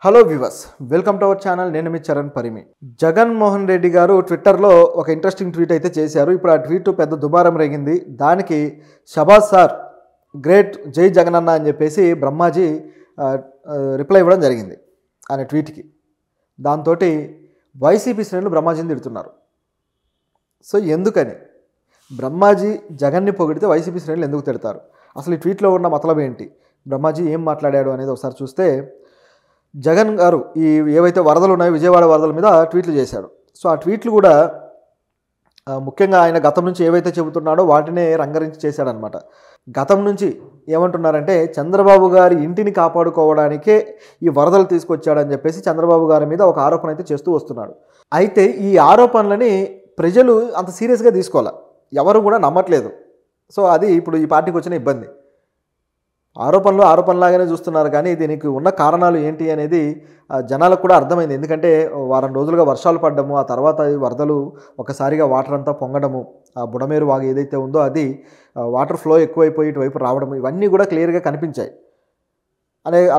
Hello viewers, welcome to our channel. నేను మీ చరణ్ పరిమి. జగన్మోహన్ రెడ్డి గారు ట్విట్టర్లో ఒక ఇంట్రెస్టింగ్ ట్వీట్ అయితే చేశారు. ఇప్పుడు ఆ ట్వీట్ పెద్ద దుమారం రేగింది. దానికి షబాజ్ సార్, గ్రేట్, జై జగనన్న అని చెప్పేసి బ్రహ్మాజీ రిప్లై ఇవ్వడం జరిగింది ఆయన ట్వీట్కి. దాంతో వైసీపీ శ్రేణులు బ్రహ్మాజీని తిడుతున్నారు. సో ఎందుకని బ్రహ్మాజీ జగన్ని పొగిడితే వైసీపీ శ్రేణులు ఎందుకు తిడతారు? అసలు ఈ ట్వీట్లో ఉన్న మతలబ్ ఏంటి, బ్రహ్మాజీ ఏం మాట్లాడాడు అనేది ఒకసారి చూస్తే, జగన్ గారు ఈ ఏవైతే వరదలు ఉన్నాయో విజయవాడ వరదల మీద ట్వీట్లు చేశాడు. సో ఆ ట్వీట్లు కూడా ముఖ్యంగా ఆయన గతం నుంచి ఏవైతే చెబుతున్నాడో వాటినే రంగరించి చేశాడనమాట. గతం నుంచి ఏమంటున్నారంటే చంద్రబాబు గారి ఇంటిని కాపాడుకోవడానికే ఈ వరదలు తీసుకొచ్చాడని చెప్పేసి చంద్రబాబు గారి మీద ఒక ఆరోపణ అయితే చేస్తూ వస్తున్నాడు. అయితే ఈ ఆరోపణలని ప్రజలు అంత సీరియస్గా తీసుకోవాలి, ఎవరు కూడా నమ్మట్లేదు. సో అది ఇప్పుడు ఈ పార్టీకి వచ్చిన ఇబ్బంది. ఆరోపణలాగానే చూస్తున్నారు, కానీ దీనికి ఉన్న కారణాలు ఏంటి అనేది జనాలకు కూడా అర్థమైంది. ఎందుకంటే వారం రోజులుగా వర్షాలు పడ్డము, ఆ తర్వాత వరదలు ఒకసారిగా వాటర్ అంతా పొంగడము, ఆ బుడమేరు వాగు ఏదైతే ఉందో అది వాటర్ ఫ్లో ఎక్కువైపోయి ఇటువైపు రావడము, ఇవన్నీ కూడా క్లియర్గా కనిపించాయి.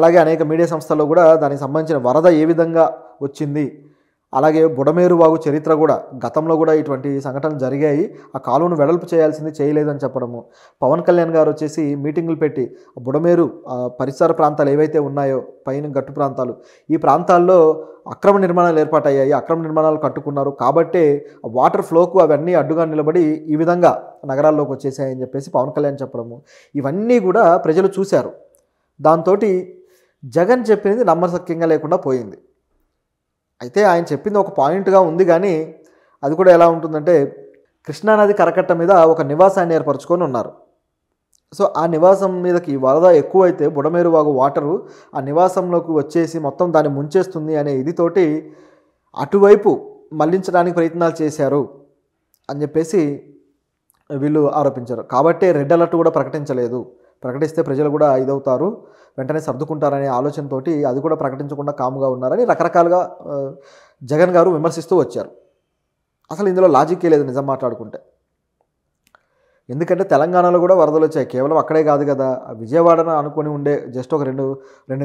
అలాగే అనేక మీడియా సంస్థల్లో కూడా దానికి సంబంధించిన వరద ఏ విధంగా వచ్చింది, అలాగే బుడమేరు వాగు చరిత్ర కూడా, గతంలో కూడా ఇటువంటి సంఘటనలు జరిగాయి, ఆ కాలువను వెడల్పు చేయాల్సింది చేయలేదని చెప్పడము. పవన్ కళ్యాణ్ గారు వచ్చేసి మీటింగులు పెట్టి బుడమేరు పరిసర ప్రాంతాలు ఏవైతే ఉన్నాయో, పైన గట్టు ప్రాంతాలు, ఈ ప్రాంతాల్లో అక్రమ నిర్మాణాలు ఏర్పాటయ్యాయి, అక్రమ నిర్మాణాలు కట్టుకున్నారు కాబట్టే వాటర్ ఫ్లోకు అవన్నీ అడ్డుగా నిలబడి ఈ విధంగా నగరాల్లోకి వచ్చేసాయని చెప్పేసి పవన్ కళ్యాణ్ చెప్పడము, ఇవన్నీ కూడా ప్రజలు చూశారు. దాంతో జగన్ చెప్పింది నమ్మశక్యంగా లేకుండా పోయింది. అయితే ఆయన చెప్పింది ఒక పాయింట్గా ఉంది, కానీ అది కూడా ఎలా ఉంటుందంటే, కృష్ణానది కరకట్ట మీద ఒక నివాసాన్ని ఏర్పరచుకొని ఉన్నారు. సో ఆ నివాసం మీదకి వరద ఎక్కువైతే బుడమేరు వాగు వాటరు ఆ నివాసంలోకి వచ్చేసి మొత్తం దాన్ని ముంచేస్తుంది అనే ఇదితోటి అటువైపు మళ్లించడానికి ప్రయత్నాలు చేశారు అని చెప్పేసి వీళ్ళు ఆరోపించారు. కాబట్టే రెడ్ అలర్ట్ కూడా ప్రకటించలేదు. ప్రకటిస్తే ప్రజలు కూడా ఇదవుతారు, వెంటనే సర్దుకుంటారనే ఆలోచనతో అది కూడా ప్రకటించకుండా కాముగా ఉన్నారని రకరకాలుగా జగన్ గారు విమర్శిస్తూ వచ్చారు. అసలు ఇందులో లాజిక్కే లేదు నిజం మాట్లాడుకుంటే. ఎందుకంటే తెలంగాణలో కూడా వరదలు వచ్చాయి, కేవలం అక్కడే కాదు కదా, విజయవాడను అనుకొని ఉండే జస్ట్ ఒక రెండు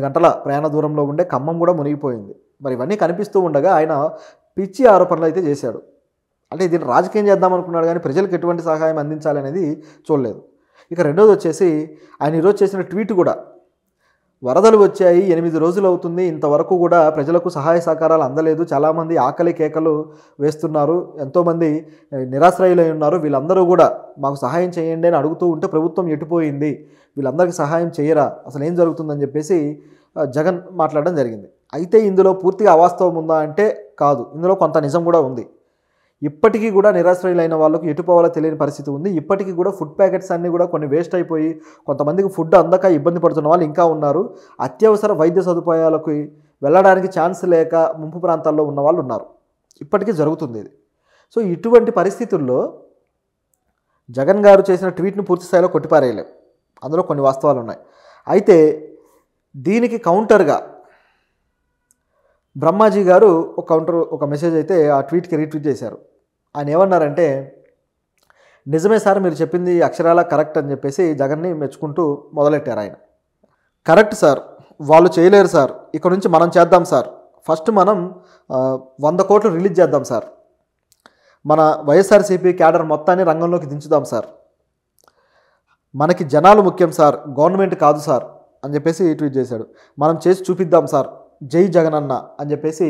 గంటల ప్రయాణ దూరంలో ఉండే ఖమ్మం కూడా మునిగిపోయింది. మరి ఇవన్నీ కనిపిస్తూ ఉండగా ఆయన పిచ్చి ఆరోపణలు అయితే చేశాడు. అంటే దీన్ని రాజకీయం చేద్దాం అనుకున్నాడు, కానీ ప్రజలకు ఎటువంటి సహాయం అందించాలనేది చూడలేదు. ఇక రెండోది వచ్చేసి ఆయన ఈరోజు చేసిన ట్వీట్ కూడా, వరదలు వచ్చాయి 8 రోజులు అవుతుంది, ఇంతవరకు కూడా ప్రజలకు సహాయ సహకారాలు అందలేదు, చాలామంది ఆకలి కేకలు వేస్తున్నారు, ఎంతోమంది నిరాశ్రయులై ఉన్నారు, వీళ్ళందరూ కూడా మాకు సహాయం చేయండి అని అడుగుతూ ఉంటే ప్రభుత్వం ఎటుపోయింది, వీళ్ళందరికీ సహాయం చేయరా, అసలు ఏం జరుగుతుందని చెప్పేసి జగన్ మాట్లాడడం జరిగింది. అయితే ఇందులో పూర్తిగా అవాస్తవం ఉందా అంటే కాదు, ఇందులో కొంత నిజం కూడా ఉంది. ఇప్పటికీ కూడా నిరాశ్రయులైన వాళ్ళకు ఎటుపోవాలో తెలియని పరిస్థితి ఉంది. ఇప్పటికీ కూడా ఫుడ్ ప్యాకెట్స్ అన్నీ కూడా కొన్ని వేస్ట్ అయిపోయి కొంతమందికి ఫుడ్ అందక ఇబ్బంది పడుతున్న వాళ్ళు ఇంకా ఉన్నారు. అత్యవసర వైద్య సదుపాయాలకు వెళ్ళడానికి ఛాన్స్ లేక ముంపు ప్రాంతాల్లో ఉన్న వాళ్ళు ఉన్నారు. ఇప్పటికీ జరుగుతుంది ఇది. సో ఇటువంటి పరిస్థితుల్లో జగన్ గారు చేసిన ట్వీట్ను పూర్తి స్థాయిలో కొట్టిపారేయలేం, అందులో కొన్ని వాస్తవాలు ఉన్నాయి. అయితే దీనికి కౌంటర్గా బ్రహ్మాజీ గారు ఒక మెసేజ్ అయితే ఆ ట్వీట్కి రీట్వీట్ చేశారు. ఆయన ఏమన్నారంటే, నిజమే సార్, మీరు చెప్పింది అక్షరాల కరెక్ట్ అని చెప్పేసి జగన్ని మెచ్చుకుంటూ మొదలెట్టారు ఆయన. కరెక్ట్ సార్, వాళ్ళు చేయలేరు సార్, ఇక్కడ నుంచి మనం చేద్దాం సార్. ఫస్ట్ మనం 100 కోట్లు రిలీజ్ చేద్దాం సార్, మన వైఎస్ఆర్సీపీ క్యాడర్ మొత్తాన్ని రంగంలోకి దించుదాం సార్, మనకి జనాలు ముఖ్యం సార్, గవర్నమెంట్ కాదు సార్ అని చెప్పేసి ట్వీట్ చేశాడు. మనం చేసి చూపిద్దాం సార్, జై జగనన్న అని చెప్పేసి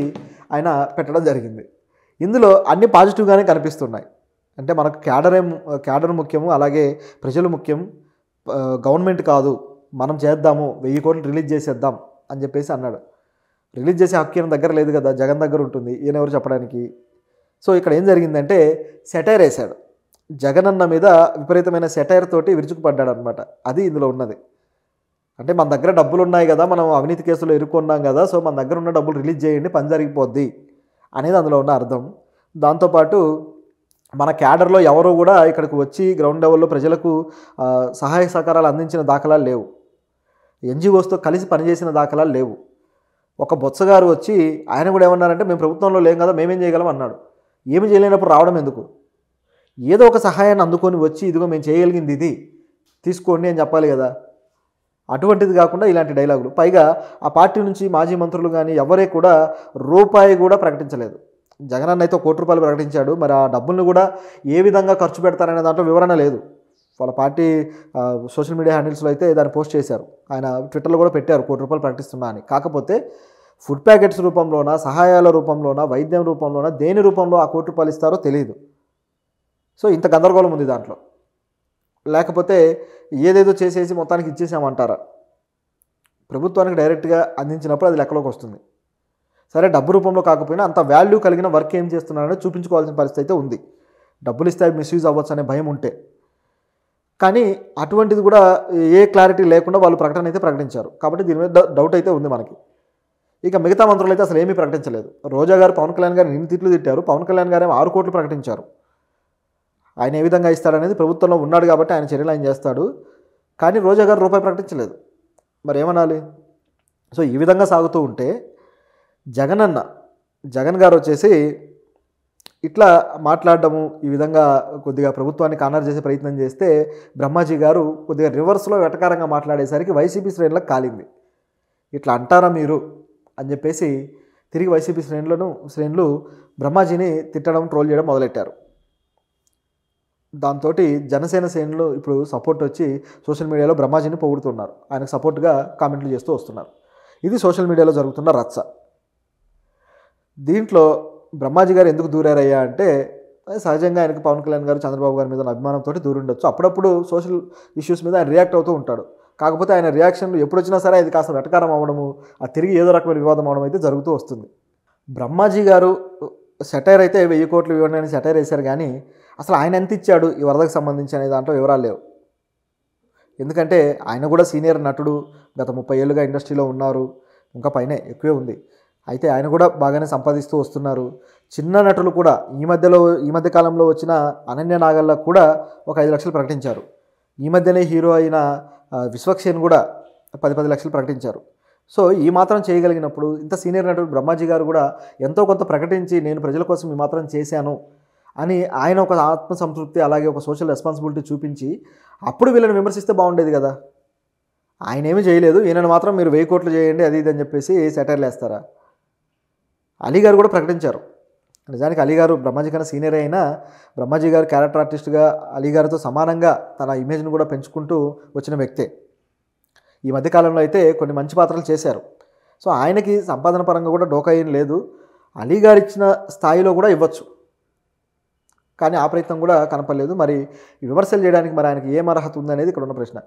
ఆయన పెట్టడం జరిగింది. ఇందులో అన్ని పాజిటివ్గానే కనిపిస్తున్నాయి. అంటే మనకు క్యాడర్ ముఖ్యము, అలాగే ప్రజలు ముఖ్యం, గవర్నమెంట్ కాదు, మనం చేద్దాము, 1000 కోట్లు రిలీజ్ చేసేద్దాం అని చెప్పేసి అన్నాడు. రిలీజ్ చేసే హక్కు ఈయన దగ్గర లేదు కదా, జగన్ దగ్గర ఉంటుంది, ఈయన ఎవరు చెప్పడానికి. సో ఇక్కడ ఏం జరిగిందంటే సెటైర్ వేశాడు, జగనన్న మీద విపరీతమైన సెటైర్ తోటి విరుచుకుపడ్డాడు అనమాట. అది ఇందులో ఉన్నది. అంటే మన దగ్గర డబ్బులు ఉన్నాయి కదా, మనం అవినీతి కేసులో ఇరుక్కున్నాం కదా, సో మన దగ్గర ఉన్న డబ్బులు రిలీజ్ చేయండి, పని జరిగిపోద్ది అనేది అందులో ఉన్న అర్థం. దాంతోపాటు మన క్యాడర్లో ఎవరు కూడా ఇక్కడికి వచ్చి గ్రౌండ్ లెవెల్లో ప్రజలకు సహాయ సహకారాలు అందించిన దాఖలాలు లేవు, ఎన్జిఓస్తో కలిసి పనిచేసిన దాఖలాలు లేవు. ఒక బొత్స గారు వచ్చి ఆయన కూడా ఏమన్నారంటే, మేము ప్రభుత్వంలో లేం కదా, మేమేం చేయగలం అన్నాడు. ఏమి చేయలేనప్పుడు రావడం ఎందుకు? ఏదో ఒక సహాయాన్ని అందుకొని వచ్చి, ఇదిగో మేము చేయగలిగింది ఇది తీసుకోండి అని చెప్పాలి కదా. అటువంటిది కాకుండా ఇలాంటి డైలాగులు. పైగా ఆ పార్టీ నుంచి మాజీ మంత్రులు కానీ ఎవరే కూడా రూపాయి కూడా ప్రకటించలేదు. జగనన్న అయితే ₹1,00,00,000 ప్రకటించాడు. మరి ఆ డబ్బుల్ని కూడా ఏ విధంగా ఖర్చు పెడతారనే దాంట్లో వివరణ లేదు. వాళ్ళ పార్టీ సోషల్ మీడియా హ్యాండిల్స్లో అయితే దాన్ని పోస్ట్ చేశారు. ఆయన ట్విట్టర్లో కూడా పెట్టారు ₹1,00,00,000 ప్రకటిస్తున్నా అని. కాకపోతే ఫుడ్ ప్యాకెట్స్ రూపంలోనా, సహాయాల రూపంలోనా, వైద్యం రూపంలోనా, దేని రూపంలో ఆ ₹1,00,00,000 ఇస్తారో తెలియదు. సో ఇంత గందరగోళం ఉంది దాంట్లో. లేకపోతే ఏదేదో చేసేసి మొత్తానికి ఇచ్చేసామంటారా? ప్రభుత్వానికి డైరెక్ట్గా అందించినప్పుడు అది లెక్కలోకి వస్తుంది. సరే డబ్బు రూపంలో కాకపోయినా అంత వాల్యూ కలిగిన వర్క్ ఏం చేస్తున్నారని చూపించుకోవాల్సిన పరిస్థితి అయితే ఉంది. డబ్బులు ఇస్తే మిస్యూజ్ అవ్వచ్చు అనే భయం ఉంటే. కానీ అటువంటిది కూడా ఏ క్లారిటీ లేకుండా వాళ్ళు ప్రకటన అయితే ప్రకటించారు. కాబట్టి దీని మీద డౌట్ అయితే ఉంది మనకి. ఇక మిగతా మంత్రులు అయితే అసలు ఏమీ ప్రకటించలేదు. రోజా గారు పవన్ కళ్యాణ్ గారు ఎన్ని తిట్లు తిట్టారు. పవన్ కళ్యాణ్ గారు 6 కోట్లు ప్రకటించారు. ఆయన ఏ విధంగా ఇస్తాడనేది ప్రభుత్వంలో ఉన్నాడు కాబట్టి ఆయన చర్యలు ఆయన చేస్తాడు. కానీ రోజా గారు రూపాయి ప్రకటించలేదు. మరి ఏమనాలి? సో ఈ విధంగా సాగుతూ ఉంటే జగన్ గారు వచ్చేసి ఇట్లా మాట్లాడడము, ఈ విధంగా కొద్దిగా ప్రభుత్వాన్ని కార్నర్ చేసే ప్రయత్నం చేస్తే బ్రహ్మాజీ గారు కొద్దిగా రివర్స్లో వెటకారంగా మాట్లాడేసరికి వైసీపీ శ్రేణులకు కాలింది. ఇట్లా అంటారా మీరు అని చెప్పేసి తిరిగి వైసీపీ శ్రేణులు బ్రహ్మాజీని తిట్టడం, ట్రోల్ చేయడం మొదలెట్టారు. దాంతో జనసేన శ్రేణులు ఇప్పుడు సపోర్ట్ వచ్చి సోషల్ మీడియాలో బ్రహ్మాజీని పొగుడుతున్నారు. ఆయనకు సపోర్ట్గా కామెంట్లు చేస్తూ వస్తున్నారు. ఇది సోషల్ మీడియాలో జరుగుతున్న రచ్చ. దీంట్లో బ్రహ్మాజీ గారు ఎందుకు దూరారయ్యా అంటే సహజంగా ఆయనకు పవన్ కళ్యాణ్ గారు, చంద్రబాబు గారి మీద అభిమానంతో దూరుండొచ్చు. అప్పుడప్పుడు సోషల్ ఇష్యూస్ మీద ఆయన రియాక్ట్ అవుతూ ఉంటాడు. కాకపోతే ఆయన రియాక్షన్లు ఎప్పుడు వచ్చినా సరే అది కాస్త వెటకారం అవ్వడము, అది తిరిగి ఏదో రకమైన వివాదం అవడం అయితే జరుగుతూ వస్తుంది. బ్రహ్మాజీ గారు సెటైర్ అయితే 1000 కోట్లు ఇవ్వండి అని సెటైర్ వేశారు. కానీ అసలు ఆయన ఎంత ఇచ్చాడు ఈ వరదకు సంబంధించి అనే దాంట్లో వివరాలు లేవు. ఎందుకంటే ఆయన కూడా సీనియర్ నటుడు, గత 30 ఏళ్ళుగా ఇండస్ట్రీలో ఉన్నారు, ఇంకా పైనే ఎక్కువే ఉంది. అయితే ఆయన కూడా బాగానే సంపాదిస్తూ వస్తున్నారు. చిన్న నటులు కూడా ఈ మధ్య కాలంలో వచ్చిన అనన్య నాగల్లకు కూడా ఒక 5 లక్షలు ప్రకటించారు. ఈ మధ్యనే హీరో అయిన విశ్వక్సేన్ కూడా 10 లక్షలు ప్రకటించారు. సో ఈ మాత్రం చేయగలిగినప్పుడు ఇంత సీనియర్ నటుడు బ్రహ్మాజీ గారు కూడా ఎంతో కొంత ప్రకటించి నేను ప్రజల కోసం ఈ మాత్రం చేశాను అని ఆయన ఒక ఆత్మసంతృప్తి, అలాగే ఒక సోషల్ రెస్పాన్సిబిలిటీ చూపించి అప్పుడు వీళ్ళని విమర్శిస్తే బాగుండేది కదా. ఆయన ఏమీ చేయలేదు, ఈయనను మాత్రం మీరు 1000 కోట్లు చేయండి అది ఇది అని చెప్పేసి సెటైర్లు వేస్తారా? అలీ గారు కూడా ప్రకటించారు. నిజానికి అలీ గారు బ్రహ్మాజీ కన్నా సీనియర్ అయినా బ్రహ్మాజీ గారు క్యారెక్టర్ ఆర్టిస్ట్గా అలీ గారితో సమానంగా తన ఇమేజ్ను కూడా పెంచుకుంటూ వచ్చిన వ్యక్తే. ఈ మధ్యకాలంలో అయితే కొన్ని మంచి పాత్రలు చేశారు. సో ఆయనకి సంపాదన పరంగా కూడా డోకా ఏం లేదు. అలీ గారు ఇచ్చిన స్థాయిలో కూడా ఇవ్వచ్చు, కానీ ఆ ప్రయత్నం కూడా కనపడలేదు. మరి విమర్శలు చేయడానికి మరి ఆయనకి ఏం అర్హత ఉందనేది ఇక్కడ ఉన్న ప్రశ్న.